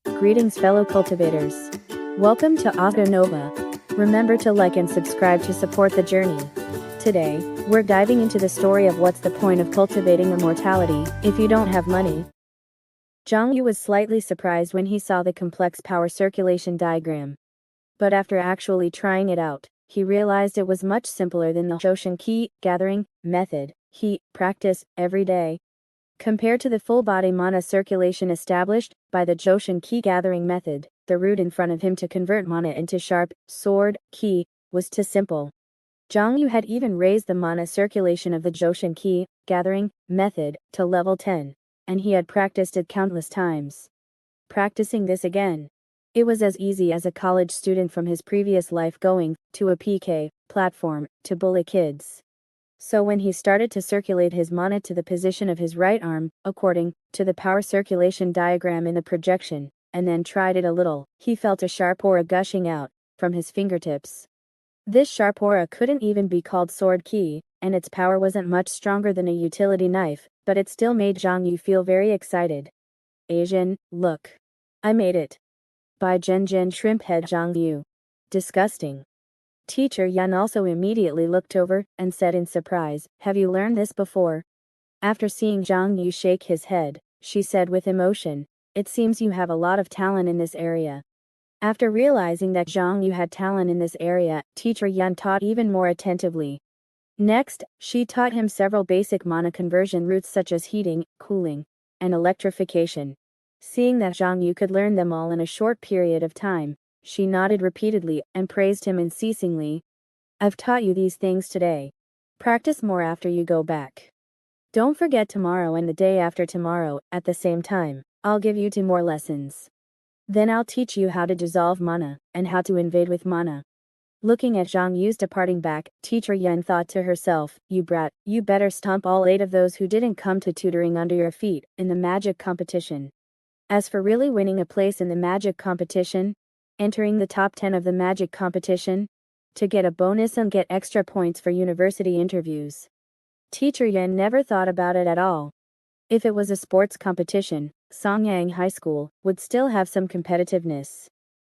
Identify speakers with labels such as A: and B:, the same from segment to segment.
A: Greetings, fellow cultivators. Welcome to Oscar Nova. Remember to like and subscribe to support the journey. Today, we're diving into the story of what's the point of cultivating immortality if you don't have money. Zhang Yu was slightly surprised when he saw the complex power circulation diagram. But after actually trying it out, he realized it was much simpler than the Zhoushan Qi gathering method he practiced every day. Compared to the full-body mana circulation established by the Zhoushan Qi gathering method, the route in front of him to convert mana into sharp sword Qi was too simple. Zhang Yu had even raised the mana circulation of the Zhoushan Qi gathering method to level 10, and he had practiced it countless times. Practicing this again, it was as easy as a college student from his previous life going to a PK platform to bully kids. So when he started to circulate his mana to the position of his right arm, according to the power circulation diagram in the projection, and then tried it a little, he felt a sharp aura gushing out from his fingertips. This sharp aura couldn't even be called sword Qi, and its power wasn't much stronger than a utility knife, but it still made Zhang Yu feel very excited. Asian, look. I made it. By Zhen Shrimphead Zhang Yu. Disgusting. Teacher Yan also immediately looked over and said in surprise, "Have you learned this before?" After seeing Zhang Yu shake his head, she said with emotion, "It seems you have a lot of talent in this area." After realizing that Zhang Yu had talent in this area, Teacher Yan taught even more attentively. Next, she taught him several basic mana conversion routes such as heating, cooling, and electrification. Seeing that Zhang Yu could learn them all in a short period of time, she nodded repeatedly and praised him unceasingly. "I've taught you these things today. Practice more after you go back. Don't forget tomorrow and the day after tomorrow, at the same time, I'll give you 2 more lessons. Then I'll teach you how to dissolve mana, and how to invade with mana." Looking at Zhang Yu's departing back, Teacher Yan thought to herself, "You brat, you better stomp all 8 of those who didn't come to tutoring under your feet in the magic competition. As for really winning a place in the magic competition, entering the top 10 of the magic competition, to get a bonus and get extra points for university interviews." Teacher Yan never thought about it at all. If it was a sports competition, Songyang High School would still have some competitiveness.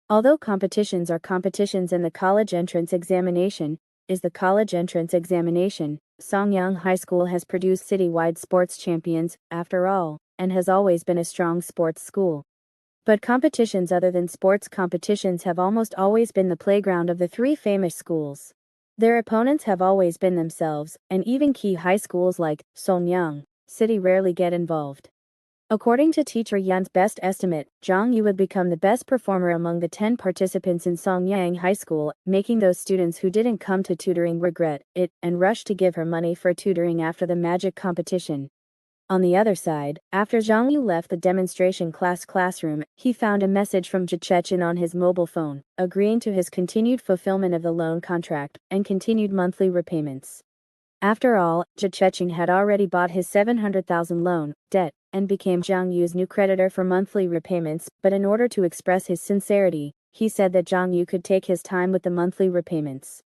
A: Although competitions are competitions and the college entrance examination is the college entrance examination, Songyang High School has produced citywide sports champions, after all, and has always been a strong sports school. But competitions other than sports competitions have almost always been the playground of the 3 famous schools. Their opponents have always been themselves, and even key high schools like Sonyang City rarely get involved. According to Teacher Yan's best estimate, Zhang Yu would become the best performer among the 10 participants in Songyang High School, making those students who didn't come to tutoring regret it and rush to give her money for tutoring after the magic competition. On the other side, after Zhang Yu left the demonstration classroom, he found a message from Zhechechin on his mobile phone, agreeing to his continued fulfillment of the loan contract and continued monthly repayments. After all, Zhechechin had already bought his 700,000 loan debt and became Zhang Yu's new creditor for monthly repayments, but in order to express his sincerity, he said that Zhang Yu could take his time with the monthly repayments.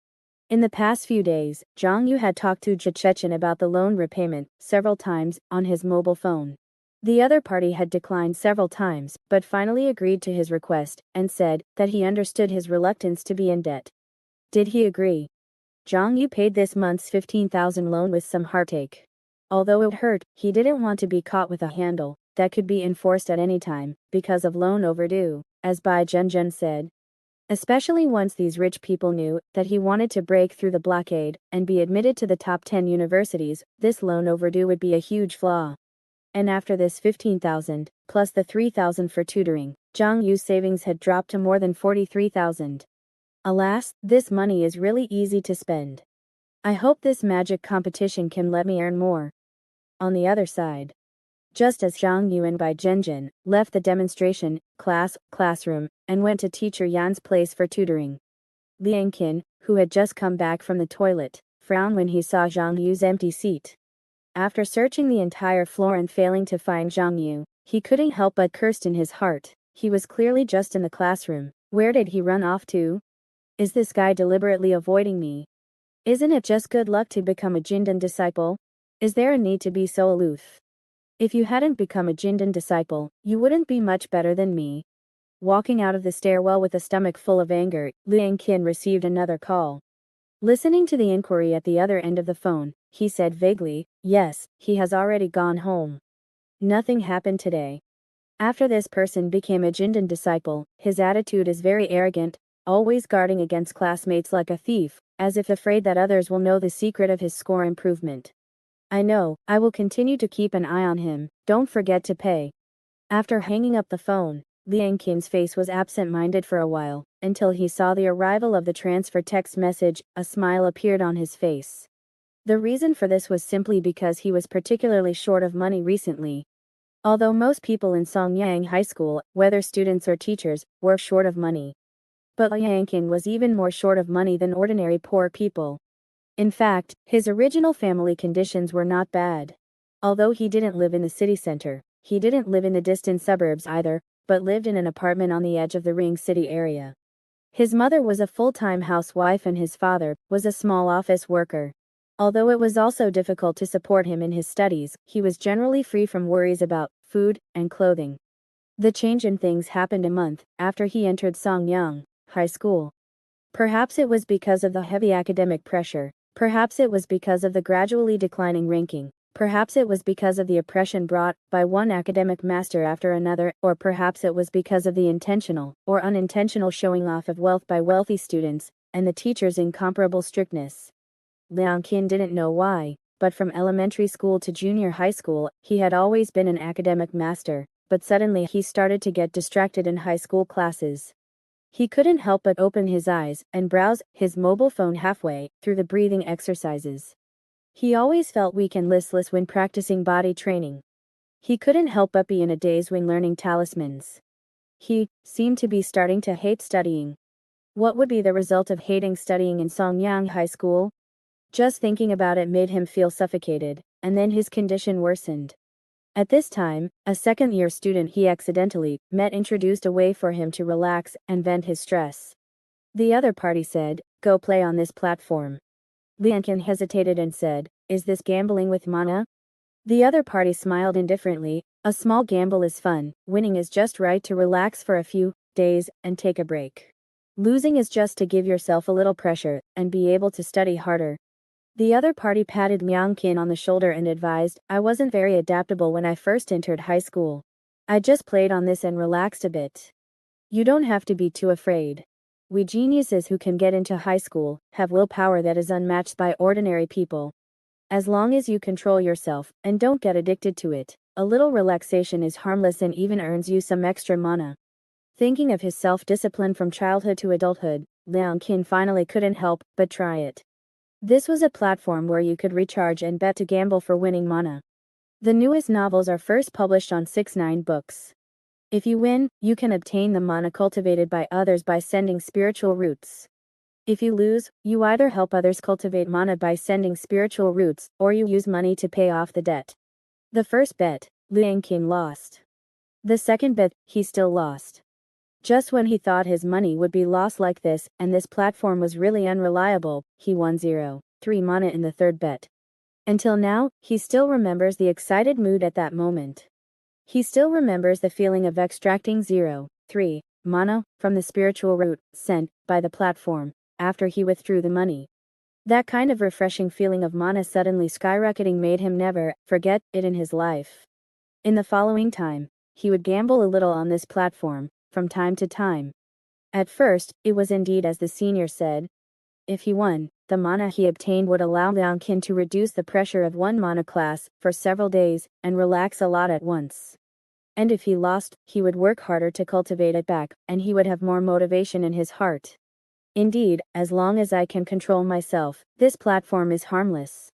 A: In the past few days, Zhang Yu had talked to Zhechechin about the loan repayment several times on his mobile phone. The other party had declined several times, but finally agreed to his request and said that he understood his reluctance to be in debt. Did he agree? Zhang Yu paid this month's 15,000 loan with some heartache. Although it hurt, he didn't want to be caught with a handle that could be enforced at any time because of loan overdue, as Bai Zhen said. Especially once these rich people knew that he wanted to break through the blockade and be admitted to the top 10 universities, this loan overdue would be a huge flaw. And after this 15,000, plus the 3,000 for tutoring, Zhang Yu's savings had dropped to more than 43,000. Alas, this money is really easy to spend. I hope this magic competition can let me earn more. On the other side, just as Zhang Yu and Bai Zhen left the demonstration classroom and went to Teacher Yan's place for tutoring, Liang Qin, who had just come back from the toilet, frowned when he saw Zhang Yu's empty seat. After searching the entire floor and failing to find Zhang Yu, he couldn't help but curse in his heart. He was clearly just in the classroom. Where did he run off to? Is this guy deliberately avoiding me? Isn't it just good luck to become a Jindan disciple? Is there a need to be so aloof? If you hadn't become a Jindan disciple, you wouldn't be much better than me. Walking out of the stairwell with a stomach full of anger, Liang Qin received another call. Listening to the inquiry at the other end of the phone, he said vaguely, "Yes, he has already gone home. Nothing happened today." After this person became a Jindan disciple, his attitude is very arrogant, always guarding against classmates like a thief, as if afraid that others will know the secret of his score improvement. "I know, I will continue to keep an eye on him, don't forget to pay." After hanging up the phone, Liang Qin's face was absent-minded for a while, until he saw the arrival of the transfer text message. A smile appeared on his face. The reason for this was simply because he was particularly short of money recently. Although most people in Songyang High School, whether students or teachers, were short of money. But Liang Qin was even more short of money than ordinary poor people. In fact, his original family conditions were not bad. Although he didn't live in the city center, he didn't live in the distant suburbs either, but lived in an apartment on the edge of the Ring City area. His mother was a full-time housewife and his father was a small office worker. Although it was also difficult to support him in his studies, he was generally free from worries about food and clothing. The change in things happened a month after he entered Songyang High School. Perhaps it was because of the heavy academic pressure, perhaps it was because of the gradually declining ranking, perhaps it was because of the oppression brought by one academic master after another, or perhaps it was because of the intentional or unintentional showing off of wealth by wealthy students, and the teachers' incomparable strictness. Liang Qin didn't know why, but from elementary school to junior high school, he had always been an academic master, but suddenly he started to get distracted in high school classes. He couldn't help but open his eyes and browse his mobile phone halfway through the breathing exercises. He always felt weak and listless when practicing body training. He couldn't help but be in a daze when learning talismans. He seemed to be starting to hate studying. What would be the result of hating studying in Songyang High School? Just thinking about it made him feel suffocated, and then his condition worsened. At this time, a second-year student he accidentally met introduced a way for him to relax and vent his stress. The other party said, "Go play on this platform." Liang Qin hesitated and said, "Is this gambling with mana?" The other party smiled indifferently. "A small gamble is fun, winning is just right to relax for a few days and take a break. Losing is just to give yourself a little pressure and be able to study harder." The other party patted Liang Qin on the shoulder and advised, "I wasn't very adaptable when I first entered high school. I just played on this and relaxed a bit. You don't have to be too afraid. We geniuses who can get into high school have willpower that is unmatched by ordinary people. As long as you control yourself and don't get addicted to it, a little relaxation is harmless and even earns you some extra mana." Thinking of his self-discipline from childhood to adulthood, Liang Qin finally couldn't help but try it. This was a platform where you could recharge and bet to gamble for winning mana. The newest novels are first published on 6ix9ine Books. If you win, you can obtain the mana cultivated by others by sending spiritual roots. If you lose, you either help others cultivate mana by sending spiritual roots, or you use money to pay off the debt. The first bet, Liang Qin lost. The second bet, he still lost. Just when he thought his money would be lost like this, and this platform was really unreliable, he won 0.3 mana in the third bet. Until now, he still remembers the excited mood at that moment. He still remembers the feeling of extracting 0.3 mana from the spiritual root sent by the platform after he withdrew the money. That kind of refreshing feeling of mana suddenly skyrocketing made him never forget it in his life. In the following time, he would gamble a little on this platform, from time to time. At first, it was indeed as the senior said. If he won, the mana he obtained would allow Liang Qin to reduce the pressure of one mana class for several days and relax a lot at once. And if he lost, he would work harder to cultivate it back, and he would have more motivation in his heart. Indeed, as long as I can control myself, this platform is harmless.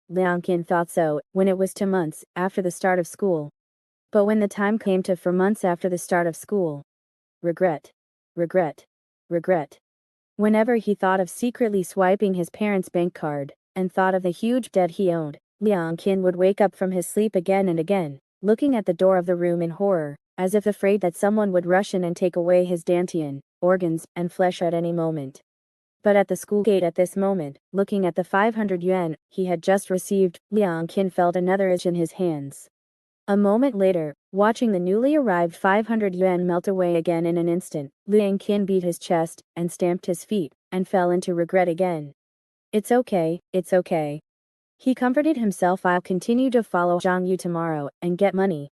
A: Liang Qin thought so when it was 2 months after the start of school. But when the time came to 4 months after the start of school, regret, regret, regret. Whenever he thought of secretly swiping his parents' bank card, and thought of the huge debt he owed, Liang Qin would wake up from his sleep again and again, looking at the door of the room in horror, as if afraid that someone would rush in and take away his dantian, organs, and flesh at any moment. But at the school gate at this moment, looking at the 500 yuan he had just received, Liang Qin felt another itch in his hands. A moment later, watching the newly arrived 500 yuan melt away again in an instant, Liang Qin beat his chest, and stamped his feet, and fell into regret again. It's okay, it's okay. He comforted himself. I'll continue to follow Zhang Yu tomorrow, and get money.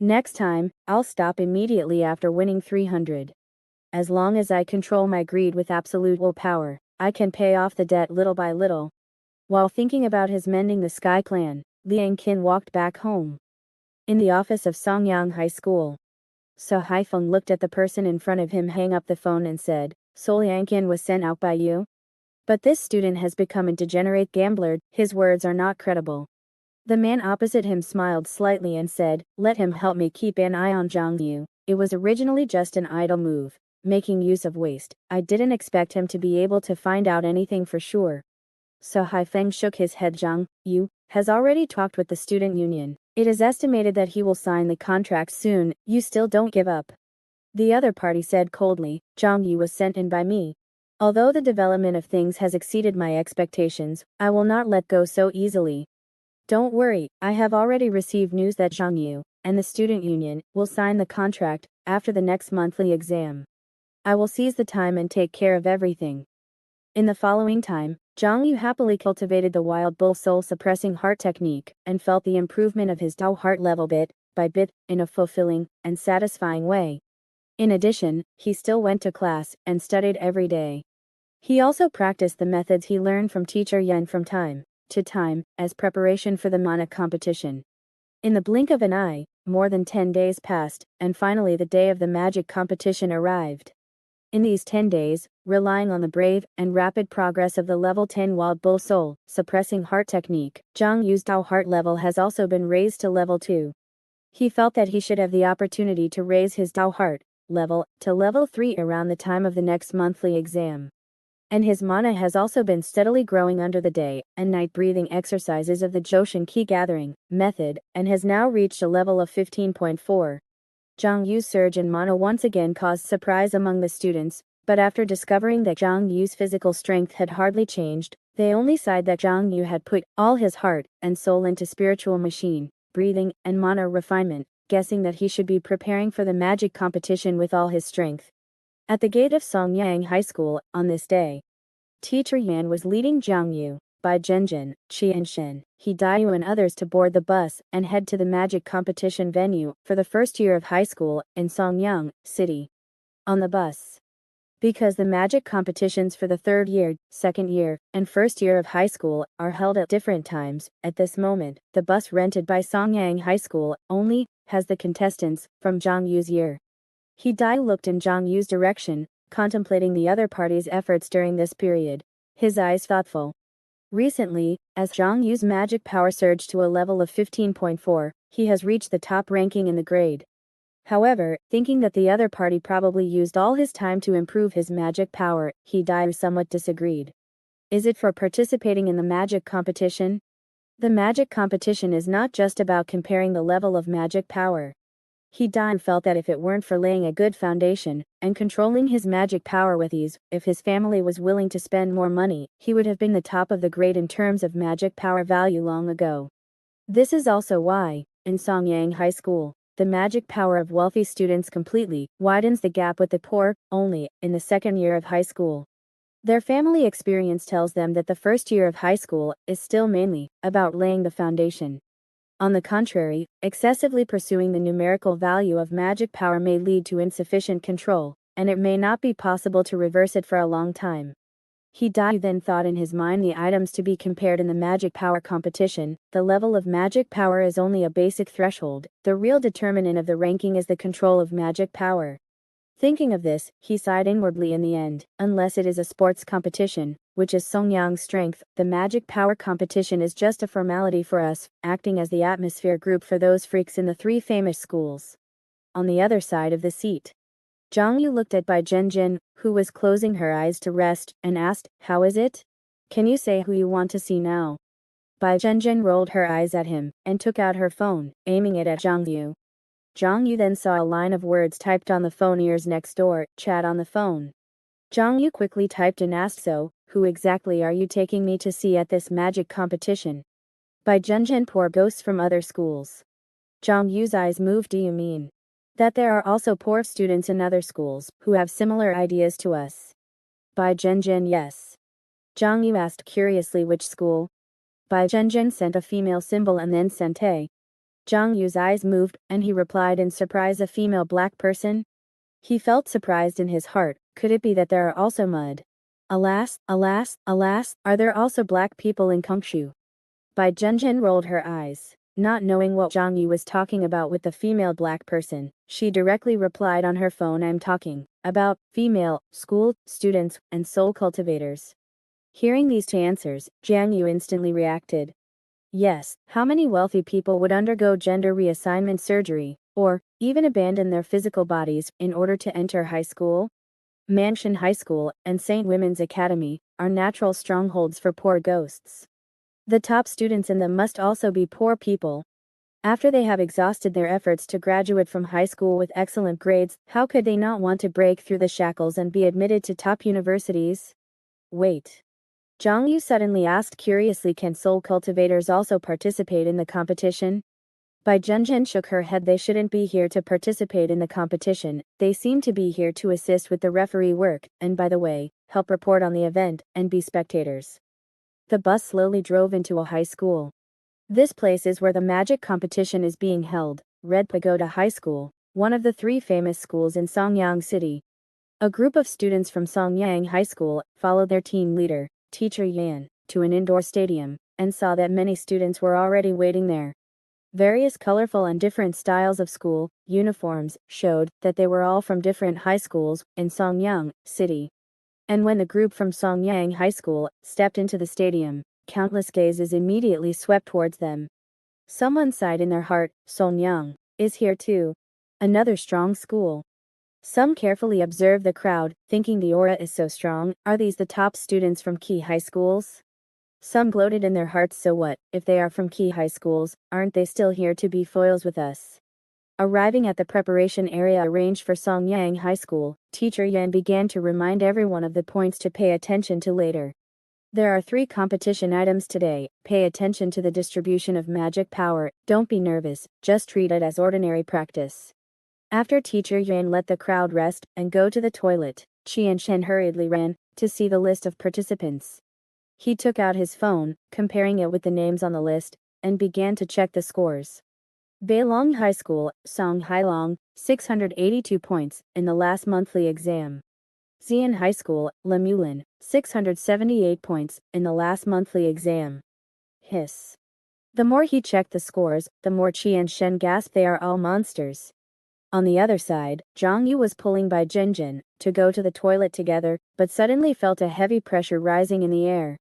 A: Next time, I'll stop immediately after winning 300. As long as I control my greed with absolute willpower, I can pay off the debt little by little. While thinking about his mending the sky plan, Liang Qin walked back home. In the office of Songyang High School, So Haifeng looked at the person in front of him, hang up the phone, and said, So Liang Qin was sent out by you? But this student has become a degenerate gambler, his words are not credible. The man opposite him smiled slightly and said, Let him help me keep an eye on Zhang Yu. It was originally just an idle move, making use of waste. I didn't expect him to be able to find out anything for sure. So Haifeng shook his head. Zhang Yu has already talked with the student union. It is estimated that he will sign the contract soon. You still don't give up. The other party said coldly, Zhang Yu was sent in by me. Although the development of things has exceeded my expectations, I will not let go so easily. Don't worry, I have already received news that Zhang Yu and the student union will sign the contract after the next monthly exam. I will seize the time and take care of everything. In the following time, Zhang Yu happily cultivated the wild bull soul suppressing heart technique and felt the improvement of his Dao heart level bit by bit in a fulfilling and satisfying way. In addition, he still went to class and studied every day. He also practiced the methods he learned from teacher Yan from time to time as preparation for the mana competition. In the blink of an eye, more than 10 days passed, and finally the day of the magic competition arrived. In these 10 days, relying on the brave and rapid progress of the level 10 wild bull soul suppressing heart technique, Zhang Yu's Dao heart level has also been raised to level 2. He felt that he should have the opportunity to raise his Dao heart level to level 3 around the time of the next monthly exam. And his mana has also been steadily growing under the day and night breathing exercises of the Joshin Qi gathering method, and has now reached a level of 15.4. Zhang Yu's surge in mana once again caused surprise among the students, but after discovering that Zhang Yu's physical strength had hardly changed, they only sighed that Zhang Yu had put all his heart and soul into spiritual machine, breathing, and mana refinement, guessing that he should be preparing for the magic competition with all his strength. At the gate of Songyang High School, on this day, Teacher Yan was leading Zhang Yu, Bai Zhenjin, Qian Shen, He Daiyu and others to board the bus and head to the magic competition venue for the first year of high school in Songyang City. On the bus, because the magic competitions for the third year, second year, and first year of high school are held at different times, at this moment, the bus rented by Songyang High School only has the contestants from Zhang Yu's year. He Daiyu looked in Zhang Yu's direction, contemplating the other party's efforts during this period, his eyes thoughtful. Recently, as Zhang Yu's magic power surged to a level of 15.4, he has reached the top ranking in the grade. However, thinking that the other party probably used all his time to improve his magic power, He Daiyu somewhat disagreed. Is it for participating in the magic competition? The magic competition is not just about comparing the level of magic power. He Daiyu felt that if it weren't for laying a good foundation and controlling his magic power with ease, if his family was willing to spend more money, he would have been the top of the grade in terms of magic power value long ago. This is also why, in Songyang High School, the magic power of wealthy students completely widens the gap with the poor, only in the second year of high school. Their family experience tells them that the first year of high school is still mainly about laying the foundation. On the contrary, excessively pursuing the numerical value of magic power may lead to insufficient control, and it may not be possible to reverse it for a long time. He Daiyu then thought in his mind the items to be compared in the magic power competition. The level of magic power is only a basic threshold, the real determinant of the ranking is the control of magic power. Thinking of this, he sighed inwardly. In the end, unless it is a sports competition, which is Songyang's strength, the magic power competition is just a formality for us, acting as the atmosphere group for those freaks in the 3 famous schools. On the other side of the seat, Zhang Yu looked at Bai Zhenjin, who was closing her eyes to rest, and asked, How is it? Can you say who you want to see now? Bai Zhenjin rolled her eyes at him, and took out her phone, aiming it at Zhang Yu. Zhang Yu then saw a line of words typed on the phone: ears next door, chat on the phone. Zhang Yu quickly typed and asked, So, who exactly are you taking me to see at this magic competition? Bai Zhenjin, poor ghosts from other schools. Zhang Yu's eyes moved. Do you mean that there are also poor students in other schools who have similar ideas to us? Bai Zhenjin, yes. Zhang Yu asked curiously, which school? Bai Zhenjin sent a female symbol and then sent a. Zhang Yu's eyes moved, and he replied in surprise, a female black person? He felt surprised in his heart. Could it be that there are also mud? Alas, alas, alas, are there also black people in Kongshu? Bai Zhenjin rolled her eyes. Not knowing what Zhang Yu was talking about with the female black person, she directly replied on her phone, I'm talking about female school students and soul cultivators. Hearing these two answers, Zhang Yu instantly reacted. Yes, how many wealthy people would undergo gender reassignment surgery, or even abandon their physical bodies in order to enter high school? Mansion High School and St. Women's Academy are natural strongholds for poor ghosts. The top students in them must also be poor people. After they have exhausted their efforts to graduate from high school with excellent grades, how could they not want to break through the shackles and be admitted to top universities? Wait. Zhang Yu suddenly asked curiously, can soul cultivators also participate in the competition? Bai Zhenjin shook her head. They shouldn't be here to participate in the competition, they seem to be here to assist with the referee work, and by the way, help report on the event, and be spectators. The bus slowly drove into a high school. This place is where the magic competition is being held, Red Pagoda High School, one of the 3 famous schools in Songyang City. A group of students from Songyang High School followed their team leader, Teacher Yan, to an indoor stadium, and saw that many students were already waiting there. Various colorful and different styles of school uniforms showed that they were all from different high schools in Songyang City. And when the group from Songyang High School stepped into the stadium, countless gazes immediately swept towards them. Someone sighed in their heart, Songyang is here too. Another strong school. Some carefully observed the crowd, thinking the aura is so strong. Are these the top students from key high schools? Some gloated in their hearts, so what, if they are from key high schools, aren't they still here to be foils with us? Arriving at the preparation area arranged for Songyang High School, Teacher Yan began to remind everyone of the points to pay attention to later. There are 3 competition items today. Pay attention to the distribution of magic power, don't be nervous, just treat it as ordinary practice. After Teacher Yan let the crowd rest and go to the toilet, Qian Shen hurriedly ran to see the list of participants. He took out his phone, comparing it with the names on the list, and began to check the scores. Beilong High School, Song Hailong, 682 points in the last monthly exam. Xian High School, Lemulin, 678 points in the last monthly exam. Hiss. The more he checked the scores, the more Qian Shen gasped, they are all monsters. On the other side, Zhang Yu was pulling Bai Zhenjin to go to the toilet together, but suddenly felt a heavy pressure rising in the air.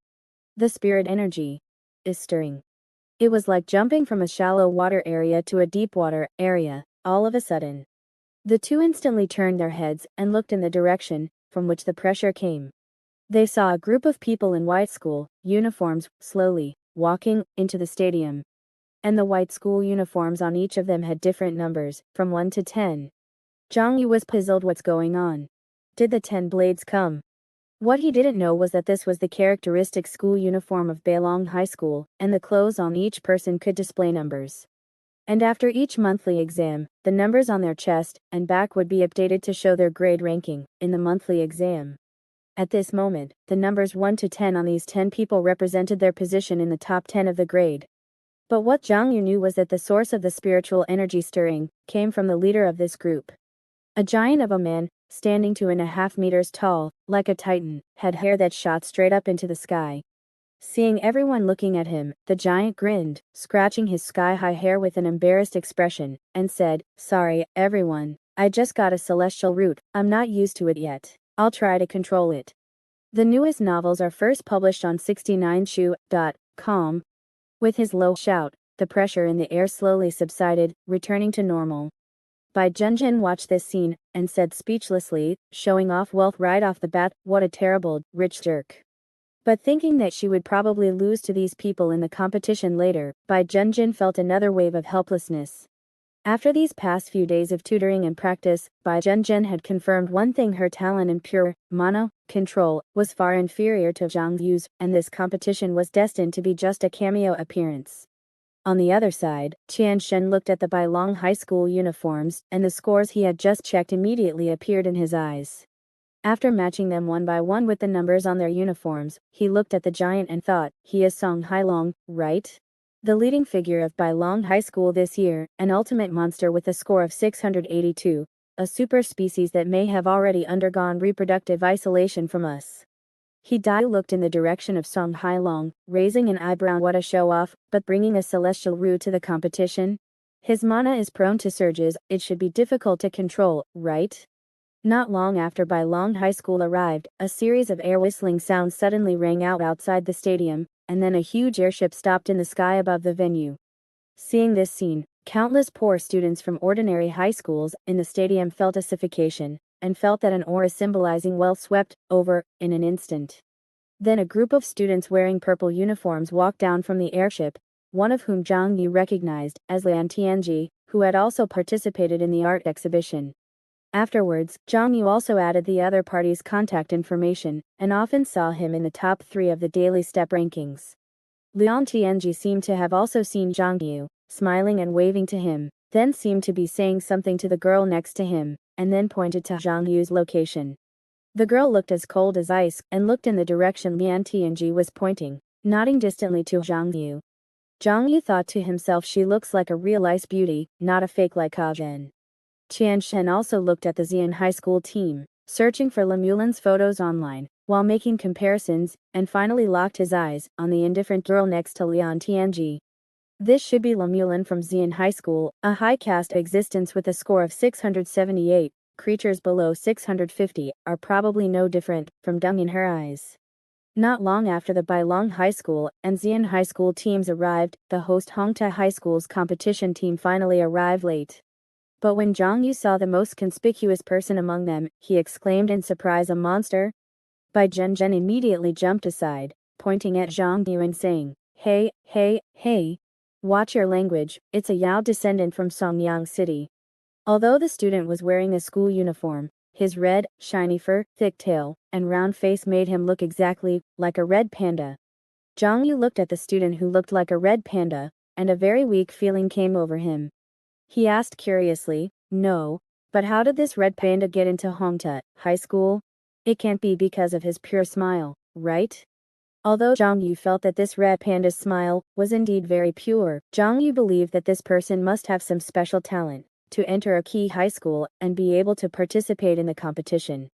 A: The spirit energy is stirring. It was like jumping from a shallow water area to a deep water area, all of a sudden. The two instantly turned their heads and looked in the direction from which the pressure came. They saw a group of people in white school uniforms slowly walking into the stadium. And the white school uniforms on each of them had different numbers, from 1 to 10. Zhang Yu was puzzled, what's going on? Did the 10 blades come? What he didn't know was that this was the characteristic school uniform of Beilong High School, and the clothes on each person could display numbers. And after each monthly exam, the numbers on their chest and back would be updated to show their grade ranking in the monthly exam. At this moment, the numbers 1 to 10 on these 10 people represented their position in the top 10 of the grade. But what Zhang Yu knew was that the source of the spiritual energy stirring came from the leader of this group. A giant of a man, standing 2.5 meters tall, like a titan, had hair that shot straight up into the sky. Seeing everyone looking at him, the giant grinned, scratching his sky-high hair with an embarrassed expression, and said, "Sorry, everyone, I just got a celestial root, I'm not used to it yet. I'll try to control it." The newest novels are first published on 69shu.com. With his low shout, the pressure in the air slowly subsided, returning to normal. Bai Zhenjin watched this scene, and said speechlessly, showing off wealth right off the bat, what a terrible, rich jerk. But thinking that she would probably lose to these people in the competition later, Bai Zhenjin felt another wave of helplessness. After these past few days of tutoring and practice, Bai Zhenjin had confirmed one thing: her talent in pure mana control was far inferior to Zhang Yu's, and this competition was destined to be just a cameo appearance. On the other side, Tian Shen looked at the Bailong High School uniforms, and the scores he had just checked immediately appeared in his eyes. After matching them one by one with the numbers on their uniforms, he looked at the giant and thought, he is Song Hailong, right? The leading figure of Bailong High School this year, an ultimate monster with a score of 682, a super species that may have already undergone reproductive isolation from us. He looked in the direction of Song Hailong, raising an eyebrow. What a show-off, but bringing a celestial root to the competition? His mana is prone to surges, it should be difficult to control, right? Not long after Bailong High School arrived, a series of air whistling sounds suddenly rang out outside the stadium, and then a huge airship stopped in the sky above the venue. Seeing this scene, countless poor students from ordinary high schools in the stadium felt a suffocation, and felt that an aura symbolizing wealth swept over in an instant. Then a group of students wearing purple uniforms walked down from the airship, one of whom Zhang Yu recognized as Lian Tianji, who had also participated in the art exhibition. Afterwards, Zhang Yu also added the other party's contact information, and often saw him in the top 3 of the daily step rankings. Lian Tianji seemed to have also seen Zhang Yu, smiling and waving to him, then seemed to be saying something to the girl next to him, and then pointed to Zhang Yu's location. The girl looked as cold as ice, and looked in the direction Lian Tianji was pointing, nodding distantly to Zhang Yu. Zhang Yu thought to himself, she looks like a real ice beauty, not a fake like Ha Zhen. Tian Shen also looked at the Xian High School team, searching for Lemulin's photos online, while making comparisons, and finally locked his eyes on the indifferent girl next to Lian Tianji. This should be Lemulin from Xian High School, a high caste existence with a score of 678, creatures below 650 are probably no different from dung in her eyes. Not long after the Bailong High School and Xian High School teams arrived, the host Hongta High School's competition team finally arrived late. But when Zhang Yu saw the most conspicuous person among them, he exclaimed in surprise, a monster? Bai Zhenzhen immediately jumped aside, pointing at Zhang Yu and saying, hey, watch your language, it's a Yao descendant from Songyang City. Although the student was wearing a school uniform, his red, shiny fur, thick tail, and round face made him look exactly like a red panda. Zhang Yu looked at the student who looked like a red panda, and a very weak feeling came over him. He asked curiously, no, but how did this red panda get into Hongta High School? It can't be because of his pure smile, right? Although Zhang Yu felt that this red panda's smile was indeed very pure, Zhang Yu believed that this person must have some special talent to enter a key high school and be able to participate in the competition.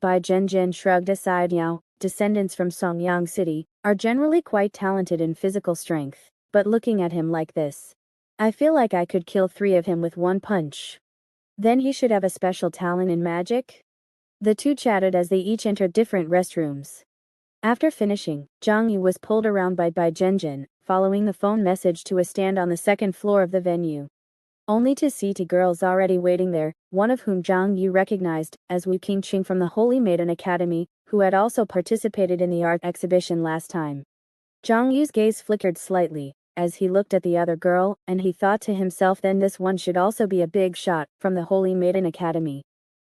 A: Bai Zhenzhen shrugged aside. Yao descendants from Songyang City are generally quite talented in physical strength, but looking at him like this, I feel like I could kill 3 of him with one punch. Then he should have a special talent in magic? The two chatted as they each entered different restrooms. After finishing, Zhang Yu was pulled around by Bai Zhenzhen, following the phone message to a stand on the second floor of the venue. Only to see 2 girls already waiting there, one of whom Zhang Yu recognized as Wu Qingqing from the Holy Maiden Academy, who had also participated in the art exhibition last time. Zhang Yu's gaze flickered slightly as he looked at the other girl, and he thought to himself, then this one should also be a big shot from the Holy Maiden Academy.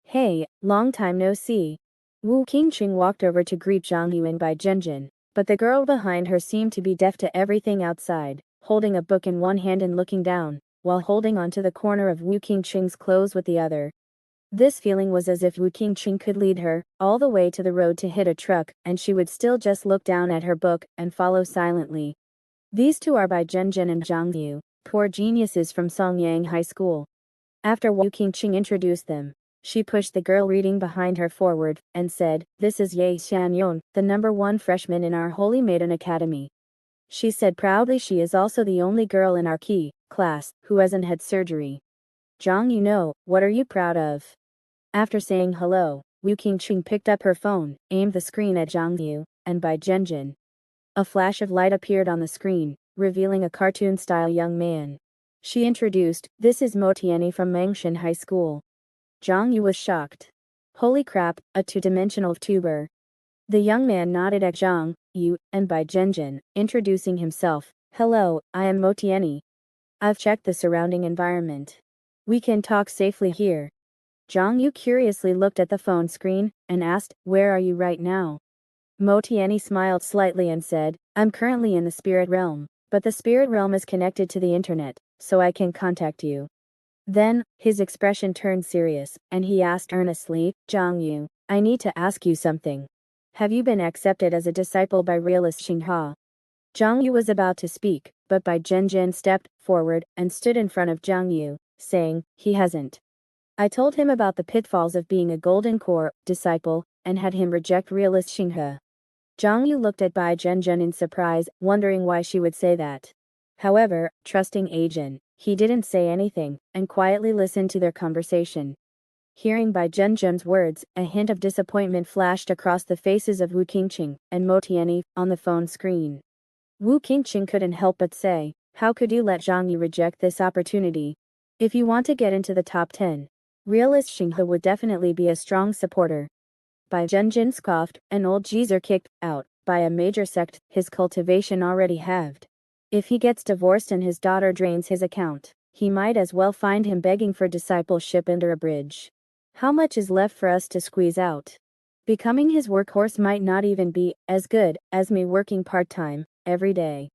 A: Hey, long time no see. Wu Qingqing walked over to greet Zhang Yu and Bai Zhenzhen, but the girl behind her seemed to be deaf to everything outside, holding a book in one hand and looking down, while holding onto the corner of Wu Qingqing's clothes with the other. This feeling was as if Wu Qingqing could lead her all the way to the road to hit a truck, and she would still just look down at her book and follow silently. These 2 are Bai Zhenzhen and Zhang Yu, poor geniuses from Songyang High School. After Wu Qingqing introduced them, she pushed the girl reading behind her forward, and said, this is Ye Xianyong, the #1 freshman in our Holy Maiden Academy. She said proudly she is also the only girl in our key class who hasn't had surgery. Zhang Yu, what are you proud of? After saying hello, Wu Qingqing picked up her phone, aimed the screen at Zhang Yu, and Bai Zhenzhen. A flash of light appeared on the screen, revealing a cartoon-style young man. She introduced, this is Mo Tianyi from Mangshan High School. Zhang Yu was shocked. Holy crap, a 2-dimensional tuber. The young man nodded at Zhang Yu and Bai Zhenzhen, introducing himself. Hello, I am Mo Tianyi. I've checked the surrounding environment. We can talk safely here. Zhang Yu curiously looked at the phone screen and asked, where are you right now? Mo Tianyi smiled slightly and said, I'm currently in the spirit realm. But the spirit realm is connected to the internet, so I can contact you. Then, his expression turned serious, and he asked earnestly, Zhang Yu, I need to ask you something. Have you been accepted as a disciple by realist Xinghua? Zhang Yu was about to speak, but Bai Zhenjian stepped forward and stood in front of Zhang Yu, saying, he hasn't. I told him about the pitfalls of being a Golden Core disciple, and had him reject realist Xinghua. Zhang Yu looked at Bai Zhenjian in surprise, wondering why she would say that. However, trusting Ajin, he didn't say anything, and quietly listened to their conversation. Hearing Bai Zhenjian's words, a hint of disappointment flashed across the faces of Wu Qingqing and Mo Tianyi on the phone screen. Wu Qingqing couldn't help but say, how could you let Zhang Yu reject this opportunity? If you want to get into the top 10, realist Xinghua would definitely be a strong supporter. Bai Zhenjian scoffed, an old geezer kicked out by a major sect, his cultivation already halved. If he gets divorced and his daughter drains his account, he might as well find him begging for discipleship under a bridge. How much is left for us to squeeze out? Becoming his workhorse might not even be as good as me working part-time every day.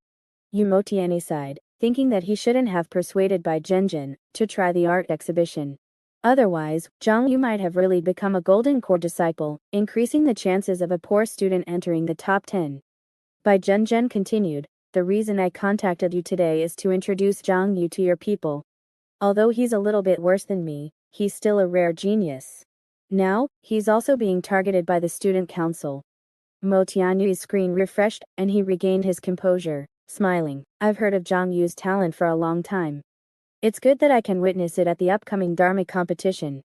A: Yu Motiani sighed, thinking that he shouldn't have persuaded Bai Zhenjian to try the art exhibition. Otherwise, Zhang Yu might have really become a Golden Core disciple, increasing the chances of a poor student entering the top 10. Bai Zhenjian continued, the reason I contacted you today is to introduce Zhang Yu to your people. Although he's a little bit worse than me, he's still a rare genius. Now, he's also being targeted by the student council. Mo Tianyu's screen refreshed, and he regained his composure, smiling. I've heard of Zhang Yu's talent for a long time. It's good that I can witness it at the upcoming Dharma competition.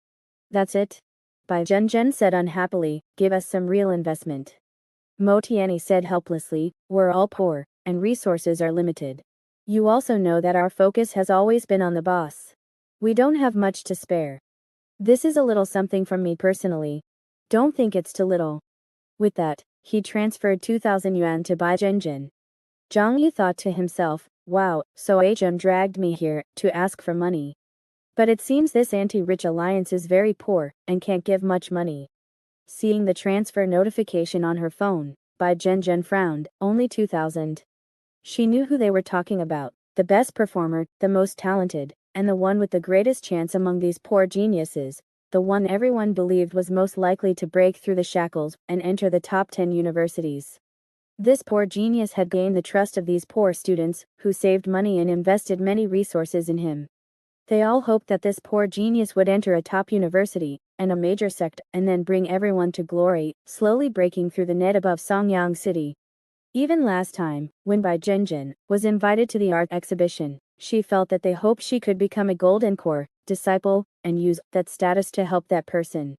A: That's it? Bai Zhenjian said unhappily, give us some real investment. Mo Tianyi said helplessly, we're all poor, and resources are limited. You also know that our focus has always been on the boss. We don't have much to spare. This is a little something from me personally. Don't think it's too little. With that, he transferred 2,000 yuan to Bai Zhenjian. Zhang Yu thought to himself, wow, so Ajin dragged me here to ask for money. But it seems this anti-rich alliance is very poor and can't give much money. Seeing the transfer notification on her phone, Bai Zhenjian frowned, only 2,000. She knew who they were talking about, the best performer, the most talented, and the one with the greatest chance among these poor geniuses, the one everyone believed was most likely to break through the shackles and enter the top 10 universities. This poor genius had gained the trust of these poor students, who saved money and invested many resources in him. They all hoped that this poor genius would enter a top university, and a major sect, and then bring everyone to glory, slowly breaking through the net above Songyang City. Even last time, when Bai Zhenjian was invited to the art exhibition, she felt that they hoped she could become a Golden Core disciple, and use that status to help that person.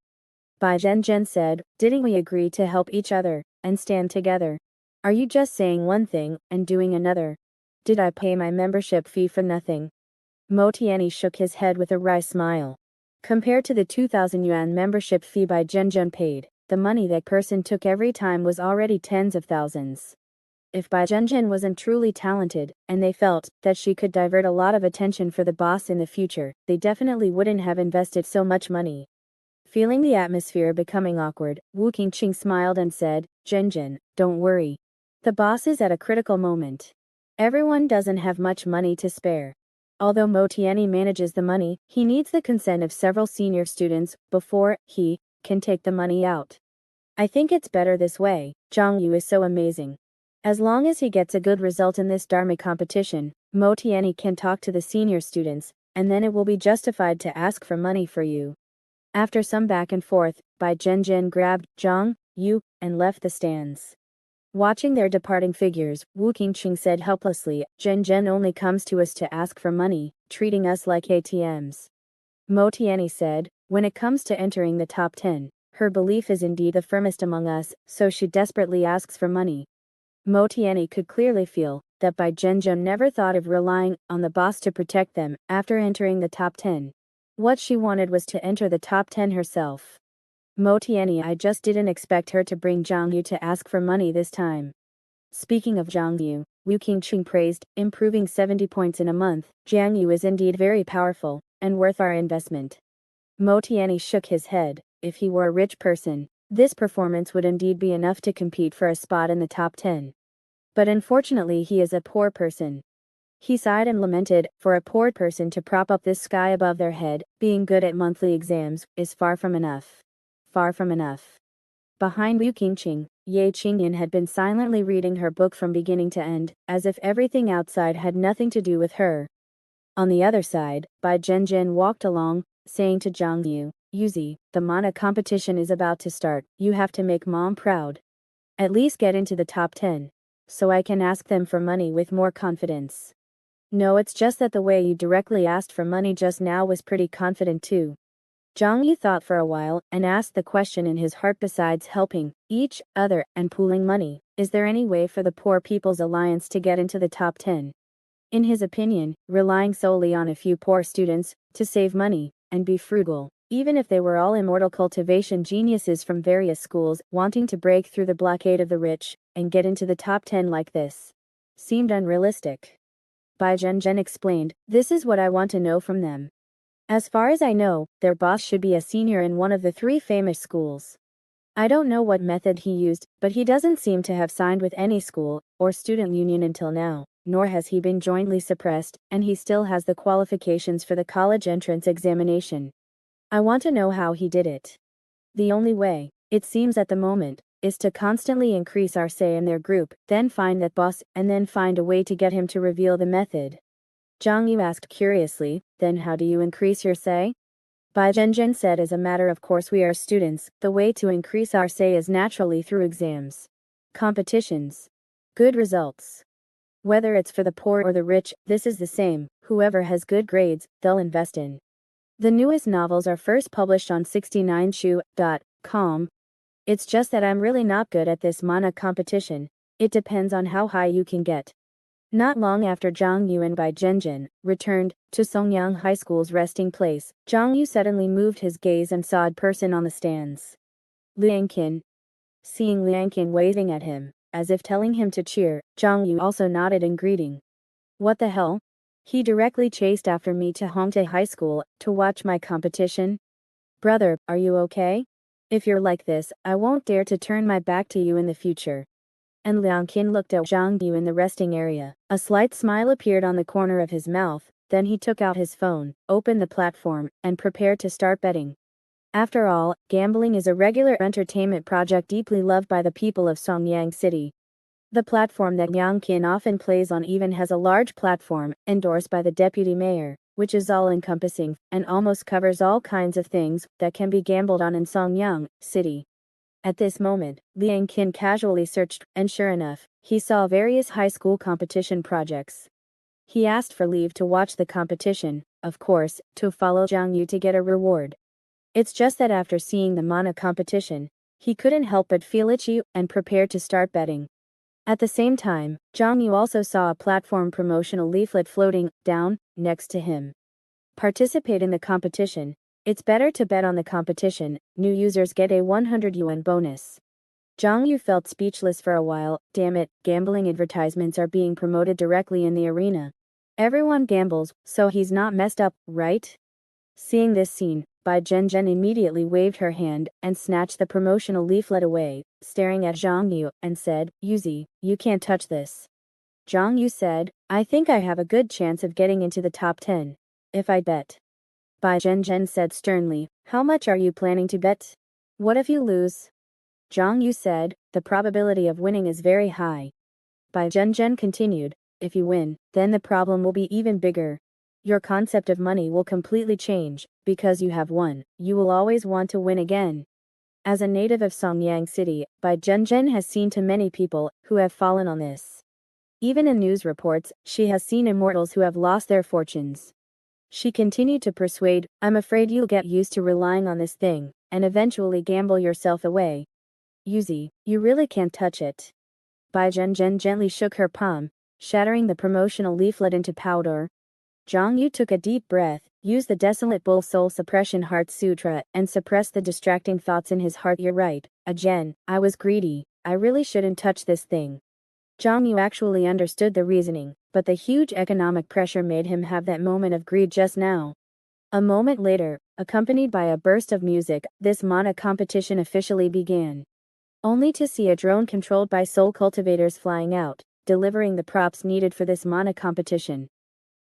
A: Bai Zhenjian said, didn't we agree to help each other, and stand together? Are you just saying one thing, and doing another? Did I pay my membership fee for nothing? Mo Tianyi shook his head with a wry smile. Compared to the 2,000 yuan membership fee Bai Zhenjian paid, the money that person took every time was already tens of thousands. If Bai Zhenjian wasn't truly talented, and they felt that she could divert a lot of attention for the boss in the future, they definitely wouldn't have invested so much money. Feeling the atmosphere becoming awkward, Wu Qingqing smiled and said, Zhenjian, don't worry. The boss is at a critical moment. Everyone doesn't have much money to spare. Although Mo Tianyi manages the money, he needs the consent of several senior students before he can take the money out. I think it's better this way. Zhang Yu is so amazing. As long as he gets a good result in this Dharma competition, Mo Tianyi can talk to the senior students, and then it will be justified to ask for money for you. After some back and forth, Bai Zhenjian grabbed Zhang Yu and left the stands. Watching their departing figures, Wu Qingqing said helplessly, Zhenjian only comes to us to ask for money, treating us like ATMs. Mo Tianyi said, when it comes to entering the top 10, her belief is indeed the firmest among us, so she desperately asks for money. Mo Tianyi could clearly feel that Bai Zhenjian never thought of relying on the boss to protect them after entering the top 10. What she wanted was to enter the top 10 herself. Mo Tianyi, I just didn't expect her to bring Zhang Yu to ask for money this time. Speaking of Zhang Yu, Wu Qingqing praised, improving 70 points in a month. Zhang Yu is indeed very powerful, and worth our investment. Mo Tianyi shook his head. If he were a rich person, this performance would indeed be enough to compete for a spot in the top 10. But unfortunately he is a poor person. He sighed and lamented, for a poor person to prop up this sky above their head, being good at monthly exams, is far from enough. Far from enough. Behind Liu Qingqing, Ye Qingyan had been silently reading her book from beginning to end, as if everything outside had nothing to do with her. On the other side, Bai Zhenzhen walked along, saying to Zhang Yu, Yuzi, the mana competition is about to start, you have to make mom proud. At least get into the top 10. So I can ask them for money with more confidence. No, it's just that the way you directly asked for money just now was pretty confident too. Zhang Yu thought for a while, and asked the question in his heart. Besides helping each other and pooling money, is there any way for the Poor People's Alliance to get into the top 10? In his opinion, relying solely on a few poor students, to save money, and be frugal, even if they were all immortal cultivation geniuses from various schools, wanting to break through the blockade of the rich, and get into the top 10 like this, seemed unrealistic. Bai Zhenzhen explained, this is what I want to know from them. As far as I know, their boss should be a senior in one of the 3 famous schools. I don't know what method he used, but he doesn't seem to have signed with any school or student union until now, nor has he been jointly suppressed, and he still has the qualifications for the college entrance examination. I want to know how he did it. The only way, it seems at the moment, is to constantly increase our say in their group, then find that boss, and then find a way to get him to reveal the method. Zhang Yu asked curiously, then how do you increase your say? Bai Zhenzhen said, as a matter of course we are students, the way to increase our say is naturally through exams. Competitions. Good results. Whether it's for the poor or the rich, this is the same, whoever has good grades, they'll invest in. The newest novels are first published on 69shu.com. It's just that I'm really not good at this mana competition, it depends on how high you can get. Not long after Zhang Yu and Bai Zhenzhen returned to Songyang High School's resting place, Zhang Yu suddenly moved his gaze and saw a person on the stands. Liang Qin. Seeing Liang Qin waving at him, as if telling him to cheer, Zhang Yu also nodded in greeting. What the hell? He directly chased after me to Hongdae High School to watch my competition? Brother, are you okay? If you're like this, I won't dare to turn my back to you in the future. And Liang Qin looked at Zhang Yu in the resting area. A slight smile appeared on the corner of his mouth, then he took out his phone, opened the platform, and prepared to start betting. After all, gambling is a regular entertainment project deeply loved by the people of Songyang City. The platform that Liang Qin often plays on even has a large platform, endorsed by the deputy mayor, which is all-encompassing, and almost covers all kinds of things that can be gambled on in Songyang City. At this moment, Liang Qin casually searched, and sure enough, he saw various high school competition projects. He asked for leave to watch the competition, of course, to follow Zhang Yu to get a reward. It's just that after seeing the mana competition, he couldn't help but feel itchy and prepared to start betting. At the same time, Zhang Yu also saw a platform promotional leaflet floating down next to him. Participate in the competition. It's better to bet on the competition, new users get a 100 yuan bonus. Zhang Yu felt speechless for a while. Damn it, gambling advertisements are being promoted directly in the arena. Everyone gambles, so he's not messed up, right? Seeing this scene, Bai Zhenzhen immediately waved her hand and snatched the promotional leaflet away, staring at Zhang Yu, and said, Yuzi, you can't touch this. Zhang Yu said, I think I have a good chance of getting into the top 10. If I bet. Bai Zhenzhen said sternly, how much are you planning to bet? What if you lose? Zhang Yu said, the probability of winning is very high. Bai Zhenzhen continued, if you win, then the problem will be even bigger. Your concept of money will completely change, because you have won, you will always want to win again. As a native of Songyang City, Bai Zhenzhen has seen too many people who have fallen on this. Even in news reports, she has seen immortals who have lost their fortunes. She continued to persuade, I'm afraid you'll get used to relying on this thing, and eventually gamble yourself away. Yuzi, you really can't touch it. Bai Zhenzhen gently shook her palm, shattering the promotional leaflet into powder. Zhang Yu took a deep breath, used the Desolate Bull Soul Suppression Heart Sutra, and suppressed the distracting thoughts in his heart. You're right, Ajen, I was greedy, I really shouldn't touch this thing. Zhang Yu actually understood the reasoning, but the huge economic pressure made him have that moment of greed just now. A moment later, accompanied by a burst of music, this mana competition officially began. Only to see a drone controlled by soul cultivators flying out, delivering the props needed for this mana competition.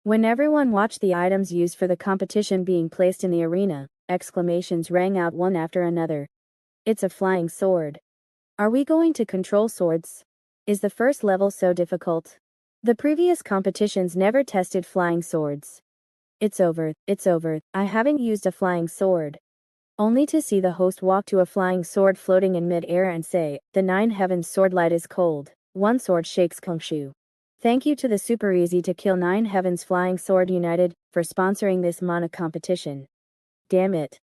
A: When everyone watched the items used for the competition being placed in the arena, exclamations rang out one after another. It's a flying sword. Are we going to control swords? Is the first level so difficult? The previous competitions never tested flying swords. It's over, I haven't used a flying sword. Only to see the host walk to a flying sword floating in mid-air and say, the Nine Heavens sword light is cold. One sword shakes Kongshu. Thank you to the super easy to kill Nine Heavens Flying Sword United for sponsoring this mana competition. Damn it.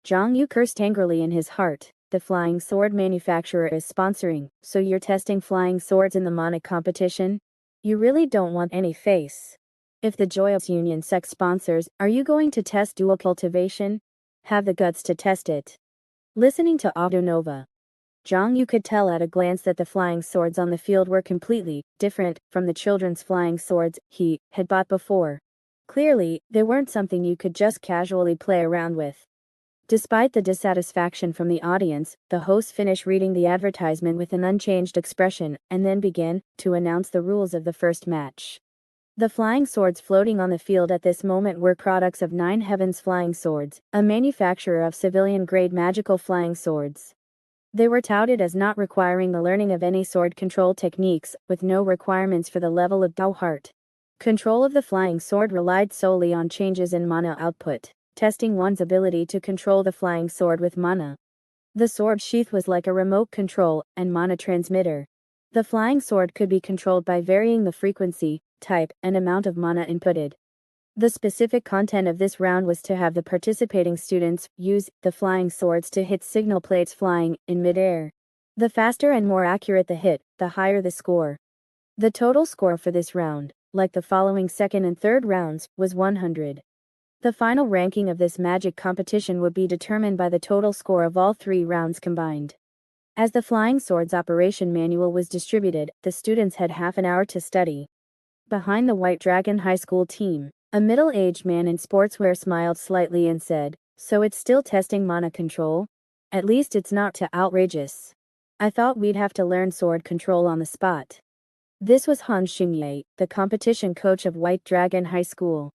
A: Zhang Yu cursed angrily in his heart. The flying sword manufacturer is sponsoring, so you're testing flying swords in the mana competition? You really don't want any face. If the Joyous Union Sect sponsors, are you going to test dual cultivation? Have the guts to test it. Listening to Audionova, Zhang Yu could tell at a glance that the flying swords on the field were completely different from the children's flying swords he had bought before. Clearly, they weren't something you could just casually play around with. Despite the dissatisfaction from the audience, the host finished reading the advertisement with an unchanged expression and then began to announce the rules of the first match. The flying swords floating on the field at this moment were products of Nine Heavens Flying Swords, a manufacturer of civilian-grade magical flying swords. They were touted as not requiring the learning of any sword control techniques, with no requirements for the level of Dao Heart. Control of the flying sword relied solely on changes in mana output, testing one's ability to control the flying sword with mana. The sword sheath was like a remote control and mana transmitter. The flying sword could be controlled by varying the frequency, type, and amount of mana inputted. The specific content of this round was to have the participating students use the flying swords to hit signal plates flying in midair. The faster and more accurate the hit, the higher the score. The total score for this round, like the following second and third rounds, was 100. The final ranking of this magic competition would be determined by the total score of all 3 rounds combined. As the Flying Swords operation manual was distributed, the students had half an hour to study. Behind the White Dragon High School team, a middle-aged man in sportswear smiled slightly and said, "So it's still testing mana control? At least it's not too outrageous. I thought we'd have to learn sword control on the spot." This was Han Xingye, the competition coach of White Dragon High School.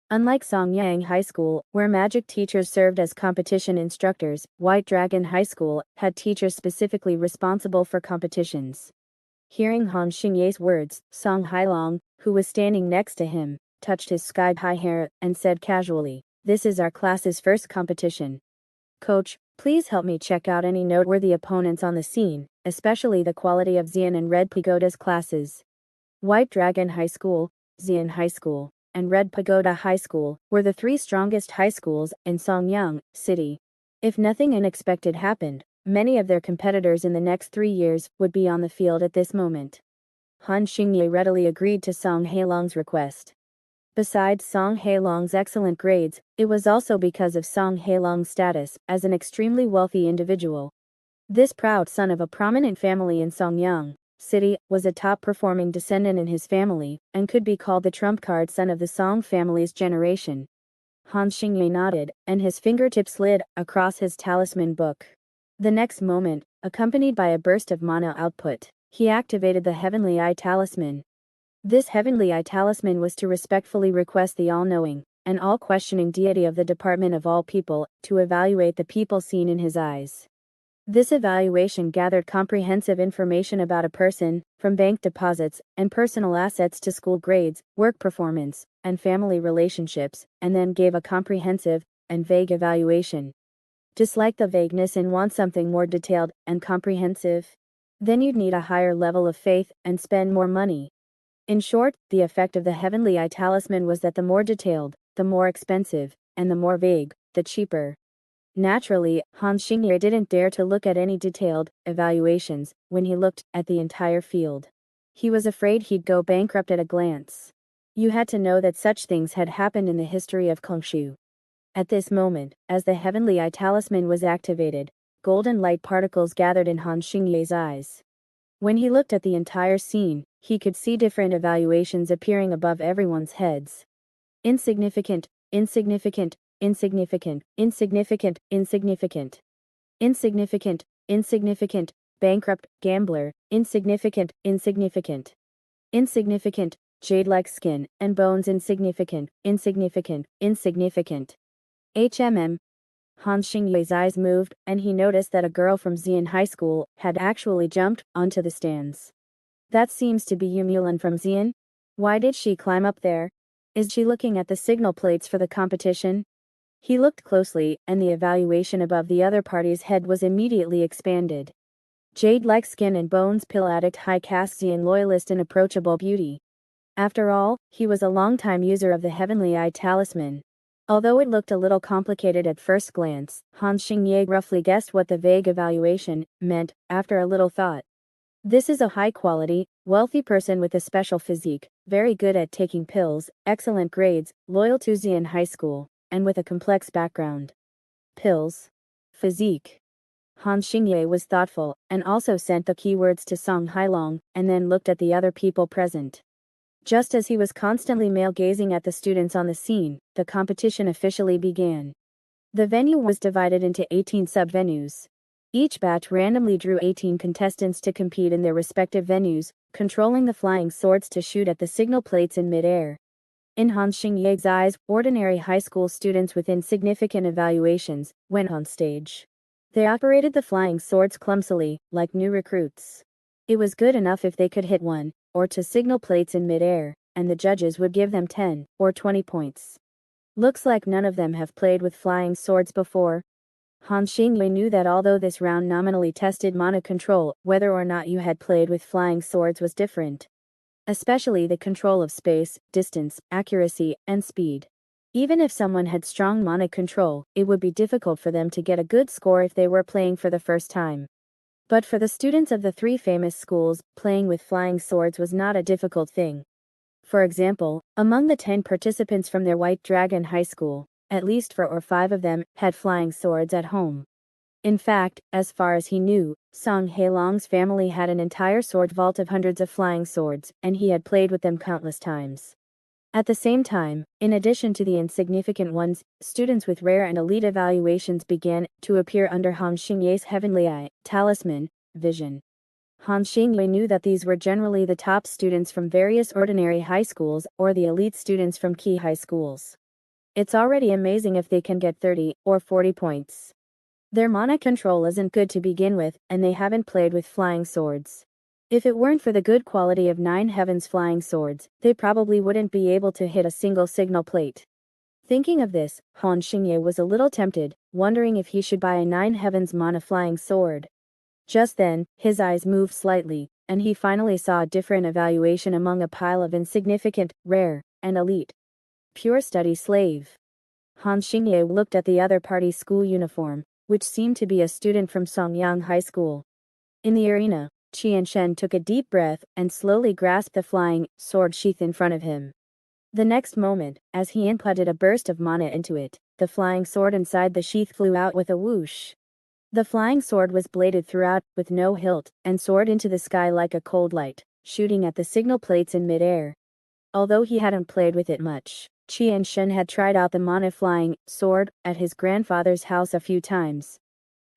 A: Unlike Songyang High School, where magic teachers served as competition instructors, White Dragon High School had teachers specifically responsible for competitions. Hearing Han Xingye's words, Song Hailong, who was standing next to him, touched his sky-high hair and said casually, "This is our class's first competition. Coach, please help me check out any noteworthy opponents on the scene, especially the quality of Xian and Red Pagoda's classes." White Dragon High School, Xian High School, and Red Pagoda High School were the 3 strongest high schools in Songyang City. If nothing unexpected happened, many of their competitors in the next 3 years would be on the field at this moment. Han Xingye readily agreed to Song Hailong's request. Besides Song Hailong's excellent grades, it was also because of Song Hailong's status as an extremely wealthy individual. This proud son of a prominent family in Songyang City was a top-performing descendant in his family, and could be called the trump-card son of the Song family's generation. Han Xingye nodded, and his fingertips slid across his talisman book. The next moment, accompanied by a burst of mana output, he activated the Heavenly Eye Talisman. This Heavenly Eye Talisman was to respectfully request the all-knowing and all-questioning deity of the Department of All People to evaluate the people seen in his eyes. This evaluation gathered comprehensive information about a person, from bank deposits and personal assets to school grades, work performance, and family relationships, and then gave a comprehensive and vague evaluation. Dislike the vagueness and want something more detailed and comprehensive? Then you'd need a higher level of faith and spend more money. In short, the effect of the Heavenly Eye Talisman was that the more detailed, the more expensive, and the more vague, the cheaper. Naturally, Han Xingye didn't dare to look at any detailed evaluations when he looked at the entire field. He was afraid he'd go bankrupt at a glance. You had to know that such things had happened in the history of Kongshu. At this moment, as the Heavenly Eye Talisman was activated, golden light particles gathered in Han Xingye's eyes. When he looked at the entire scene, he could see different evaluations appearing above everyone's heads. Insignificant, insignificant, insignificant, insignificant, insignificant. Insignificant, insignificant, bankrupt, gambler, insignificant, insignificant. insignificant, jade-like skin, and bones insignificant, insignificant, insignificant. Han Xingye's eyes moved, and he noticed that a girl from Xian High School had actually jumped onto the stands. That seems to be Yu Mulan from Xian. Why did she climb up there? Is she looking at the signal plates for the competition? He looked closely, and the evaluation above the other party's head was immediately expanded. Jade-like skin and bones, pill addict, high caste Xian loyalist, and approachable beauty. After all, he was a long-time user of the Heavenly Eye talisman. Although it looked a little complicated at first glance, Han Xingye roughly guessed what the vague evaluation meant after a little thought. This is a high-quality, wealthy person with a special physique, very good at taking pills, excellent grades, loyal to Xian High School, and with a complex background. Pills. Physique. Han Xingye was thoughtful, and also sent the keywords to Song Hailong, and then looked at the other people present. Just as he was constantly male-gazing at the students on the scene, the competition officially began. The venue was divided into 18 sub-venues. Each batch randomly drew 18 contestants to compete in their respective venues, controlling the flying swords to shoot at the signal plates in mid-air. In Han Xingye's eyes, ordinary high school students with insignificant evaluations went on stage. They operated the flying swords clumsily, like new recruits. It was good enough if they could hit one or two signal plates in mid-air, and the judges would give them 10 or 20 points. Looks like none of them have played with flying swords before. Han Xingye knew that although this round nominally tested mana control, whether or not you had played with flying swords was different. Especially the control of space, distance, accuracy, and speed. Even if someone had strong mana control, it would be difficult for them to get a good score if they were playing for the first time. But for the students of the three famous schools, playing with flying swords was not a difficult thing. For example, among the 10 participants from their White Dragon High School, at least 4 or 5 of them had flying swords at home. In fact, as far as he knew, Song Hailong's family had an entire sword vault of hundreds of flying swords, and he had played with them countless times. At the same time, in addition to the insignificant ones, students with rare and elite evaluations began to appear under Han Xingye's Heavenly Eye talisman vision. Han Xingye knew that these were generally the top students from various ordinary high schools or the elite students from key high schools. It's already amazing if they can get 30 or 40 points. Their mana control isn't good to begin with, and they haven't played with flying swords. If it weren't for the good quality of Nine Heavens flying swords, they probably wouldn't be able to hit a single signal plate. Thinking of this, Han Xingye was a little tempted, wondering if he should buy a Nine Heavens mana flying sword. Just then, his eyes moved slightly, and he finally saw a different evaluation among a pile of insignificant, rare, and elite. Pure study slave. Han Xingye looked at the other party's school uniform, which seemed to be a student from Songyang High School. In the arena, Qian Shen took a deep breath and slowly grasped the flying sword sheath in front of him. The next moment, as he inputted a burst of mana into it, the flying sword inside the sheath flew out with a whoosh. The flying sword was bladed throughout, with no hilt, and soared into the sky like a cold light, shooting at the signal plates in mid-air. Although he hadn't played with it much, Qian Shen had tried out the mana flying sword at his grandfather's house a few times.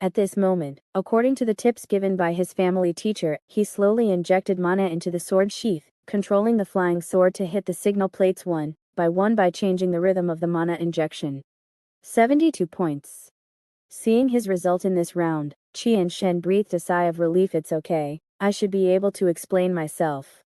A: At this moment, according to the tips given by his family teacher, he slowly injected mana into the sword sheath, controlling the flying sword to hit the signal plates one by changing the rhythm of the mana injection. 72 points. Seeing his result in this round, Qian Shen breathed a sigh of relief. It's okay, I should be able to explain myself.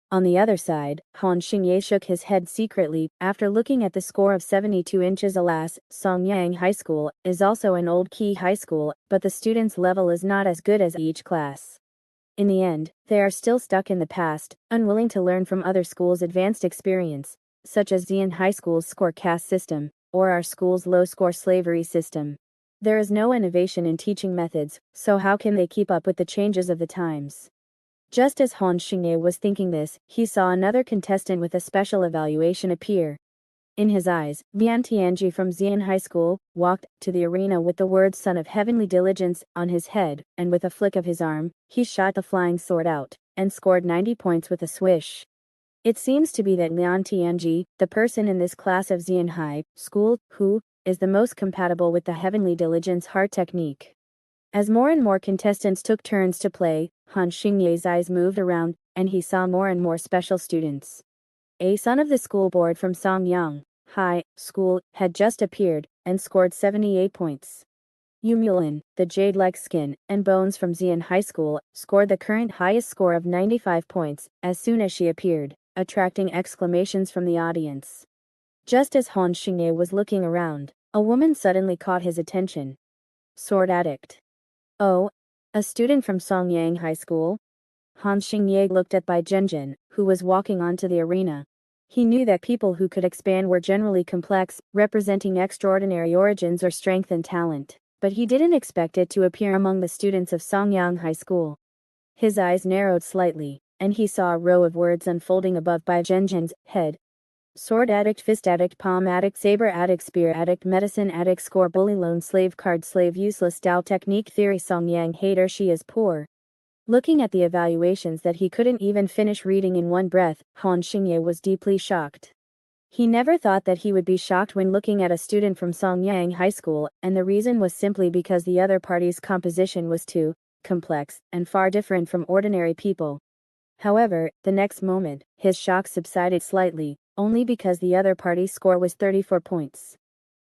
A: On the other side, Han Xingye shook his head secretly, after looking at the score of 72 inches. Alas, Songyang High School is also an old key high school, but the students' level is not as good as each class. In the end, they are still stuck in the past, unwilling to learn from other schools' advanced experience, such as Xian High School's score caste system, or our school's low-score slavery system. There is no innovation in teaching methods, so how can they keep up with the changes of the times? Just as Han Xingye was thinking this, he saw another contestant with a special evaluation appear. In his eyes, Bian Tianji from Xian High School walked to the arena with the words "Son of Heavenly Diligence" on his head, and with a flick of his arm, he shot the flying sword out, and scored 90 points with a swish. It seems to be that Lian Tianji, the person in this class of Xian High School, who is the most compatible with the Heavenly Diligence heart technique. As more and more contestants took turns to play, Han Xingye's eyes moved around, and he saw more and more special students. A son of the school board from Songyang High School had just appeared and scored 78 points. Yu Mulin, the jade-like skin and bones from Xian High School, scored the current highest score of 95 points as soon as she appeared, attracting exclamations from the audience. Just as Han Xingye was looking around, a woman suddenly caught his attention. Sword addict. Oh, a student from Songyang High School? Han Xingye looked at Bai Zhenjin, who was walking onto the arena. He knew that people who could expand were generally complex, representing extraordinary origins or strength and talent, but he didn't expect it to appear among the students of Songyang High School. His eyes narrowed slightly, and he saw a row of words unfolding above Bai Zhenjin's head. Sword addict, fist addict, palm addict, saber addict, spear addict, medicine addict, score, bully, loan, slave, card, slave, useless, Dao technique, theory, Songyang hater, she is poor. Looking at the evaluations that he couldn't even finish reading in one breath, Han Xingye was deeply shocked. He never thought that he would be shocked when looking at a student from Songyang High School, and the reason was simply because the other party's composition was too complex and far different from ordinary people. However, the next moment, his shock subsided slightly, only because the other party's score was 34 points.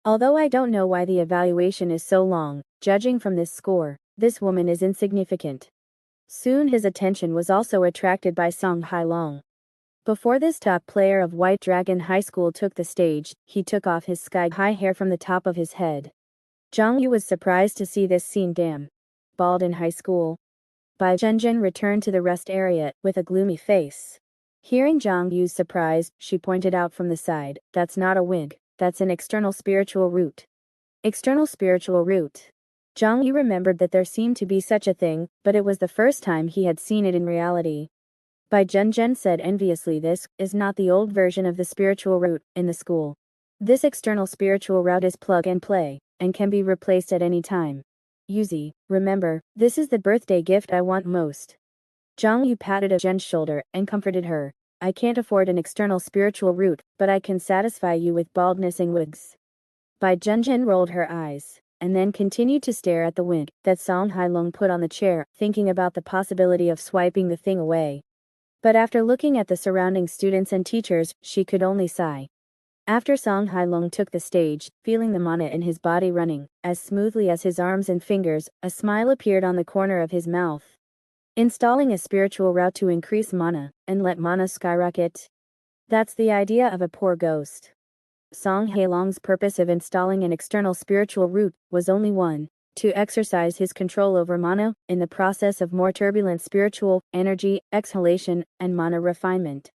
A: Although I don't know why the evaluation is so long, judging from this score, this woman is insignificant. Soon his attention was also attracted by Song Hailong. Before this top player of White Dragon High School took the stage, he took off his sky-high hair from the top of his head. Zhang Yu was surprised to see this scene. Damn. Bald in high school. Bai Zhenjin returned to the rest area, with a gloomy face. Hearing Zhang Yu's surprise, she pointed out from the side, that's not a wig, that's an external spiritual root. External spiritual root. Zhang Yu remembered that there seemed to be such a thing, but it was the first time he had seen it in reality. Bai Zhenjin said enviously, this is not the old version of the spiritual root in the school. This external spiritual route is plug and play, and can be replaced at any time. Yuzi, remember, this is the birthday gift I want most. Zhang Yu patted Zhen's shoulder and comforted her. I can't afford an external spiritual root, but I can satisfy you with baldness and wigs. Bai Zhenjin rolled her eyes, and then continued to stare at the wig that Song Hailong put on the chair, thinking about the possibility of swiping the thing away. But after looking at the surrounding students and teachers, she could only sigh. After Song Hailong took the stage, feeling the mana in his body running as smoothly as his arms and fingers, a smile appeared on the corner of his mouth. Installing a spiritual route to increase mana and let mana skyrocket. That's the idea of a poor ghost. Song Hailong's purpose of installing an external spiritual route was only one: to exercise his control over mana, in the process of more turbulent spiritual energy, exhalation, and mana refinement.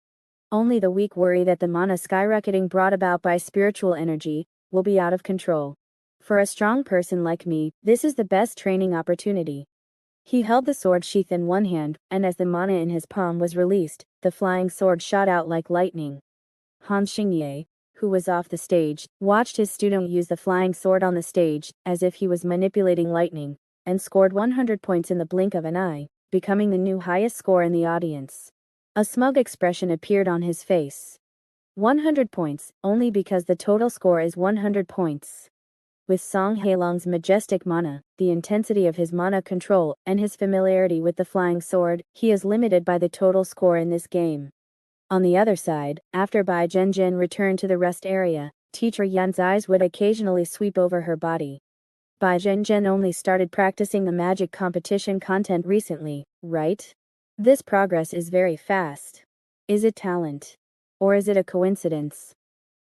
A: Only the weak worry that the mana skyrocketing brought about by spiritual energy will be out of control. For a strong person like me, this is the best training opportunity. He held the sword sheath in one hand, and as the mana in his palm was released, the flying sword shot out like lightning. Han Xingye, who was off the stage, watched his student use the flying sword on the stage, as if he was manipulating lightning, and scored 100 points in the blink of an eye, becoming the new highest score in the audience. A smug expression appeared on his face. 100 points, only because the total score is 100 points. With Song Hailong's majestic mana, the intensity of his mana control, and his familiarity with the flying sword, he is limited by the total score in this game. On the other side, after Bai Zhenjin returned to the rest area, Teacher Yan's eyes would occasionally sweep over her body. Bai Zhenjin only started practicing the magic competition content recently, right? This progress is very fast. Is it talent? Or is it a coincidence?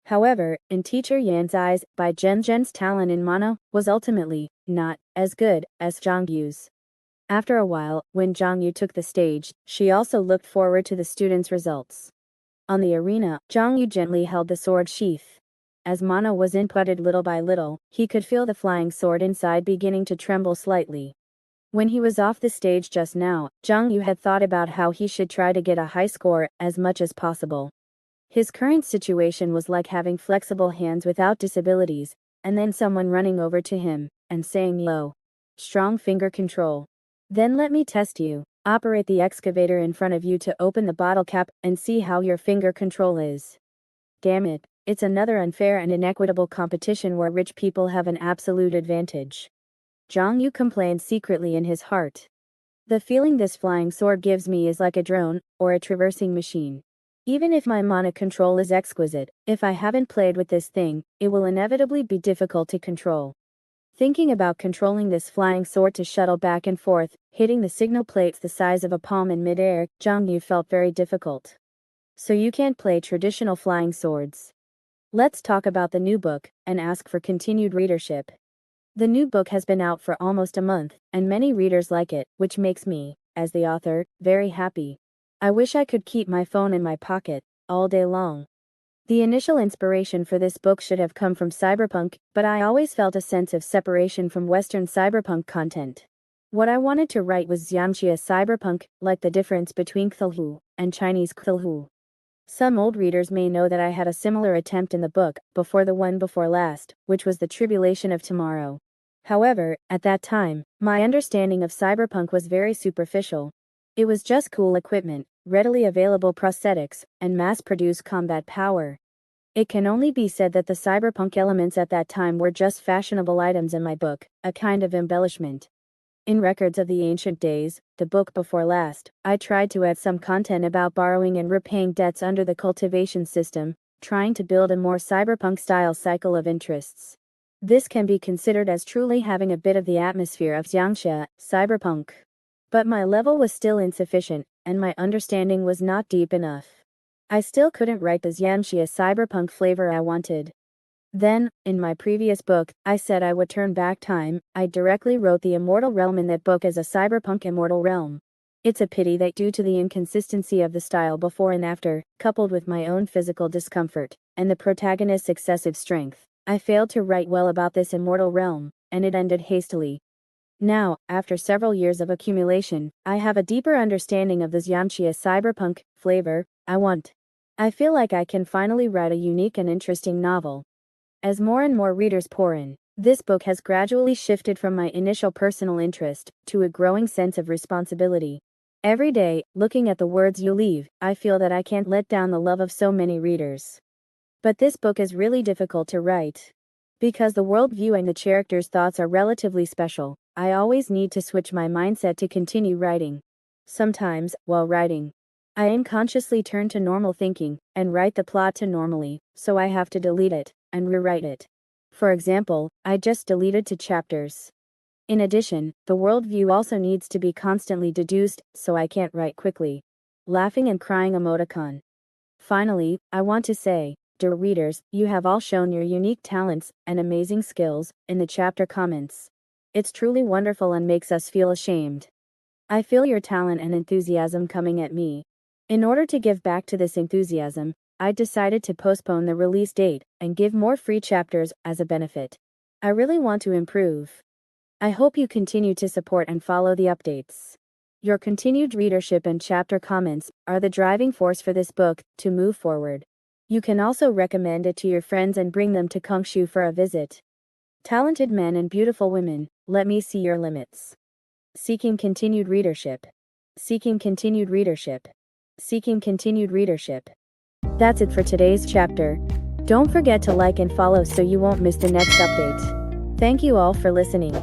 A: However, in Teacher Yan's eyes, Bai Zhenjin's talent in mana was ultimately not as good as Zhang Yu's. After a while, when Zhang Yu took the stage, she also looked forward to the students' results. On the arena, Zhang Yu gently held the sword sheath. As mana was inputted little by little, he could feel the flying sword inside beginning to tremble slightly. When he was off the stage just now, Zhang Yu had thought about how he should try to get a high score as much as possible. His current situation was like having flexible hands without disabilities, and then someone running over to him and saying, "Yo, strong finger control. Then let me test you. Operate the excavator in front of you to open the bottle cap and see how your finger control is." Damn it, it's another unfair and inequitable competition where rich people have an absolute advantage. Zhang Yu complained secretly in his heart. The feeling this flying sword gives me is like a drone, or a traversing machine. Even if my mana control is exquisite, if I haven't played with this thing, it will inevitably be difficult to control. Thinking about controlling this flying sword to shuttle back and forth, hitting the signal plates the size of a palm in midair, Zhang Yu felt very difficult. So you can't play traditional flying swords. Let's talk about the new book, and ask for continued readership. The new book has been out for almost a month, and many readers like it, which makes me, as the author, very happy. I wish I could keep my phone in my pocket, all day long. The initial inspiration for this book should have come from cyberpunk, but I always felt a sense of separation from Western cyberpunk content. What I wanted to write was Xianxia cyberpunk, like the difference between Cthulhu and Chinese Cthulhu. Some old readers may know that I had a similar attempt in the book, before the one before last, which was The Tribulation of Tomorrow. However, at that time, my understanding of cyberpunk was very superficial. It was just cool equipment, readily available prosthetics, and mass-produced combat power. It can only be said that the cyberpunk elements at that time were just fashionable items in my book, a kind of embellishment. In Records of the Ancient Days, the book before last, I tried to add some content about borrowing and repaying debts under the cultivation system, trying to build a more cyberpunk-style cycle of interests. This can be considered as truly having a bit of the atmosphere of Xianxia, cyberpunk. But my level was still insufficient, and my understanding was not deep enough. I still couldn't write the Xianxia cyberpunk flavor I wanted. Then, in my previous book, I said I would turn back time. I directly wrote the Immortal Realm in that book as a cyberpunk immortal realm. It's a pity that due to the inconsistency of the style before and after, coupled with my own physical discomfort, and the protagonist's excessive strength, I failed to write well about this immortal realm, and it ended hastily. Now, after several years of accumulation, I have a deeper understanding of the Xianxia cyberpunk flavor I want. I feel like I can finally write a unique and interesting novel. As more and more readers pour in, this book has gradually shifted from my initial personal interest to a growing sense of responsibility. Every day, looking at the words you leave, I feel that I can't let down the love of so many readers. But this book is really difficult to write. Because the worldview and the characters' thoughts are relatively special, I always need to switch my mindset to continue writing. Sometimes, while writing, I unconsciously turn to normal thinking and write the plot to normally, so I have to delete it and rewrite it. For example, I just deleted 2 chapters. In addition, the worldview also needs to be constantly deduced, so I can't write quickly. Laughing and crying emoticon. Finally, I want to say, dear readers, you have all shown your unique talents and amazing skills in the chapter comments. It's truly wonderful and makes us feel ashamed. I feel your talent and enthusiasm coming at me. In order to give back to this enthusiasm, I decided to postpone the release date and give more free chapters as a benefit. I really want to improve. I hope you continue to support and follow the updates. Your continued readership and chapter comments are the driving force for this book to move forward. You can also recommend it to your friends and bring them to Kongshu for a visit. Talented men and beautiful women, let me see your limits. Seeking continued readership. Seeking continued readership. Seeking continued readership. That's it for today's chapter. Don't forget to like and follow so you won't miss the next update. Thank you all for listening.